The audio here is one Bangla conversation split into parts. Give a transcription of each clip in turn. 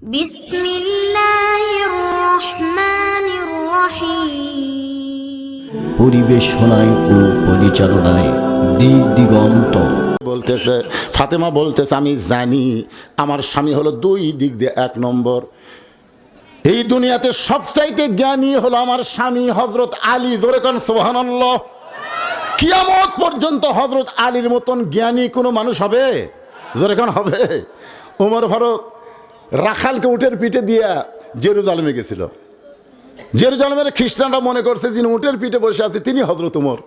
বিসমিল্লাহির রহমানির রহিম। পরিবেশনায় ও পরিচালনায় দিক দিগন্ত। বলতেছে ফাতেমা বলতেছে, আমি জানি আমার স্বামী হলো দুই দিক দিয়ে এক নম্বর। এই দুনিয়াতে সবচাইতে জ্ঞানী হলো আমার স্বামী হযরত আলী। জোরে কোন সুবহানাল্লাহ। কিয়ামত পর্যন্ত হযরত আলীর মতন জ্ঞানী কোনো মানুষ হবে? জোরে কোন হবে? ওমর ফারুক রাখালকে উটের পিঠে দিয়া জেরুজালেমে গেছিল। জেরুজালেমের খ্রিস্টানরা মনে করছে যিনি উটের পিঠে বসে আছে তিনি হযরত ওমর।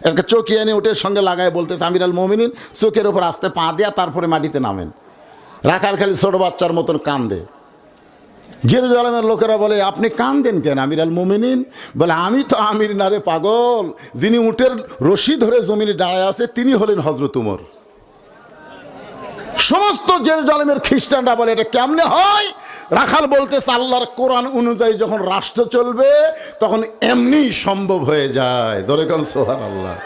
একটা চৌকি এনে উটের সঙ্গে লাগায় বলতেছে, আমিরুল মুমিনিন চোখের ওপর আস্তে পা দেয়া তারপরে মাটিতে নামেন। রাখাল খালি ছোট বাচ্চার মতন কান্দে। জেরুজালেমের লোকেরা বলে, আপনি কান্দেন কেন আমিরুল মুমিনিন? বলে, আমি তো আমির না রে পাগল, যিনি উটের রশি ধরে জমিনে দাঁড়ায় আছে তিনি হলেন হযরত ওমর। সমস্ত জেরুজালেমের খ্রিস্টানরা বলে, এটা কেমনে হয়? রাখাল বলতেছে, আল্লাহর কোরআন অনুযায়ী যখন রাষ্ট্র চলবে তখন এমনি সম্ভব হয়ে যায়। ধরে কোন সুবহানাল্লাহ।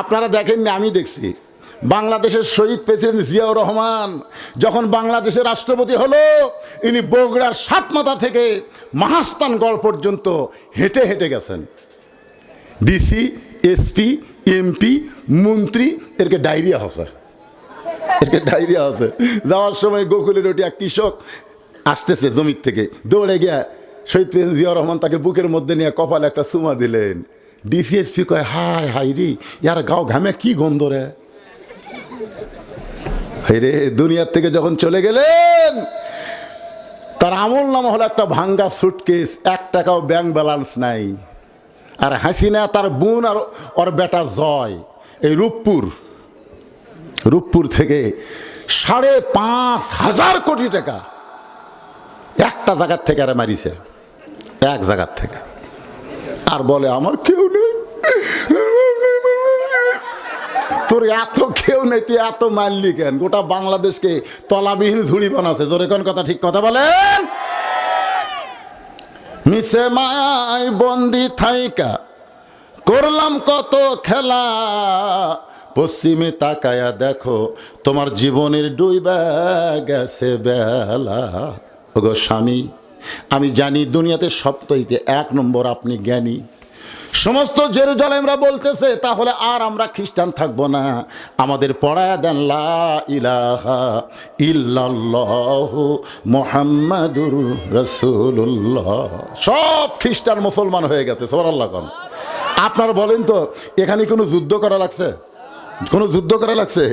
আপনারা দেখেননি, আমি দেখছি বাংলাদেশের শহীদ প্রেসিডেন্ট জিয়াউর রহমান যখন বাংলাদেশের রাষ্ট্রপতি হলো, ইনি বগুড়ার সাতমাথা থেকে মহাস্থানগড় পর্যন্ত হেঁটে হেঁটে গেছেন। ডিসি, এসপি, এমপি, মন্ত্রী এরকে ডায়রিয়া হসে, এরকে ডায়রিয়া হসে। যাওয়ার সময় গোকুলের ওটি এক কৃষক আসতেছে জমির থেকে, দৌড়ে গিয়া শহীদ প্রেসিডেন্ট জিয়াউর রহমান তাকে বুকের মধ্যে নিয়ে কপালে একটা চুমা দিলেন। ডিসি, এসপি কয়, হায় হাই রে, ইয়ার গাও ঘামে কি গন্ধ রে। রে দুনিয়ার থেকে যখন চলে গেলেন, তার আমল নামা হলো একটা ভাঙ্গা সুটকেস, 1 টাকাও ব্যাংক ব্যালেন্স নাই। আর হাসিনা তার বোন আর ওর বেটা জয় এই রূপপুর থেকে 5,500 কোটি টাকা একটা জায়গার থেকে আরে মারিছে, এক জায়গার থেকে। আর বলে, আমার কেউ নেই। তোর এত কেউ নেই, তুই এত মারলি কেন? গোটা বাংলাদেশকে তলাবিহীন ঝুড়ি বানাচ্ছে। জোরে কোন কথা, ঠিক কথা বলেন। মিশে মায়ায় বন্দি থাইকা করলাম কত খেলা, পশ্চিমে তাকায়া দেখো তোমার জীবনের ডুইবা গেছে বেলা। ওগো স্বামী, আমি জানি দুনিয়াতে সবচাইতে 1 নম্বর আপনি জ্ঞানী। সমস্ত জেরুজালেমরা বলতেছে, তাহলে আর আমরা খ্রিস্টান থাকবো না, আমাদের পড়ায়া দেন লা ইলাহা ইল্লাল্লাহু মুহাম্মাদুর রাসূলুল্লাহ। সব খ্রিস্টান মুসলমান হয়ে গেছে। সুবহানাল্লাহ। আপনারা বলেন তো, এখানে কোনো যুদ্ধ করা লাগছে? কোনো যুদ্ধ করা লাগছে?